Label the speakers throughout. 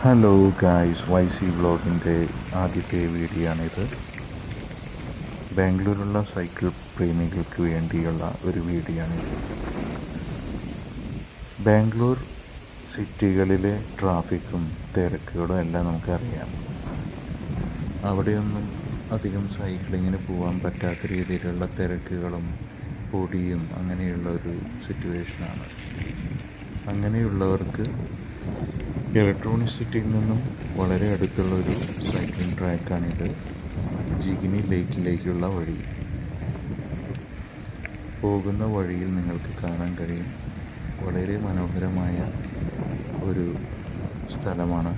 Speaker 1: Hello guys, Y C വ്ളോഗിൻ്റെ ആദ്യത്തെ video ആണിത്. ബാംഗ്ലൂരുള്ള cycle പ്രേമികൾക്ക് വേണ്ടിയുള്ള ഒരു വീഡിയോ ആണിത്. ബാംഗ്ലൂർ സിറ്റികളിലെ ട്രാഫിക്കും തിരക്കുകളും എല്ലാം നമുക്കറിയാം. അവിടെയൊന്നും അധികം സൈക്ലിങ്ങിന് പോകാൻ പറ്റാത്ത രീതിയിലുള്ള തിരക്കുകളും പൊടിയും അങ്ങനെയുള്ള ഒരു സിറ്റുവേഷനാണ്. അങ്ങനെയുള്ളവർക്ക് ഇലക്ട്രോണിക് സിറ്റിയിൽ നിന്നും വളരെ അടുത്തുള്ളൊരു സൈക്ലിംഗ് ട്രാക്കാണിത്. ജിഗിനി ലേക്കിലേക്കുള്ള വഴി. പോകുന്ന വഴിയിൽ നിങ്ങൾക്ക് കാണാൻ കഴിയും, വളരെ മനോഹരമായ ഒരു സ്ഥലമാണ്.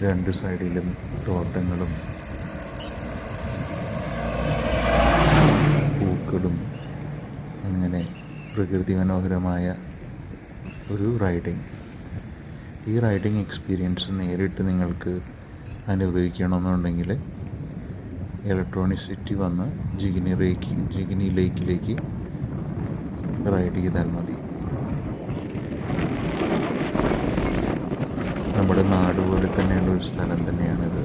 Speaker 1: രണ്ട് സൈഡിലും തോട്ടങ്ങളും പൂക്കളും, അങ്ങനെ പ്രകൃതി മനോഹരമായ ഒരു റൈഡിങ്. ഈ റൈഡിങ് എക്സ്പീരിയൻസ് നേരിട്ട് നിങ്ങൾക്ക് അനുഭവിക്കണമെന്നുണ്ടെങ്കിൽ ഇലക്ട്രോണിക് സിറ്റി വന്ന് ജിഗിനി ലേക്കിലേക്ക് റൈഡ് ചെയ്താൽ മതി. നമ്മുടെ നാട് പോലെ തന്നെയുള്ള ഒരു സ്ഥലം തന്നെയാണിത്.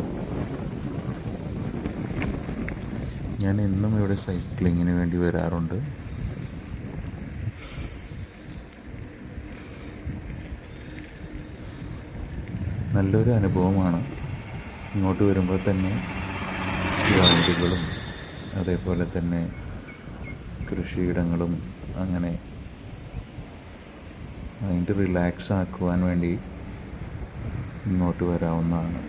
Speaker 1: ഞാൻ എന്നും ഇവിടെ സൈക്ലിങ്ങിന് വേണ്ടി വരാറുണ്ട്. നല്ലൊരു അനുഭവമാണ്. ഇങ്ങോട്ട് വരുമ്പോൾ തന്നെ ഗ്രൗണ്ടുകളും അതേപോലെ തന്നെ കൃഷിയിടങ്ങളും, അങ്ങനെ മൈൻഡ് റിലാക്സ് ആക്കുവാൻ വേണ്ടി ഇങ്ങോട്ട് വരാവുന്നതാണ്.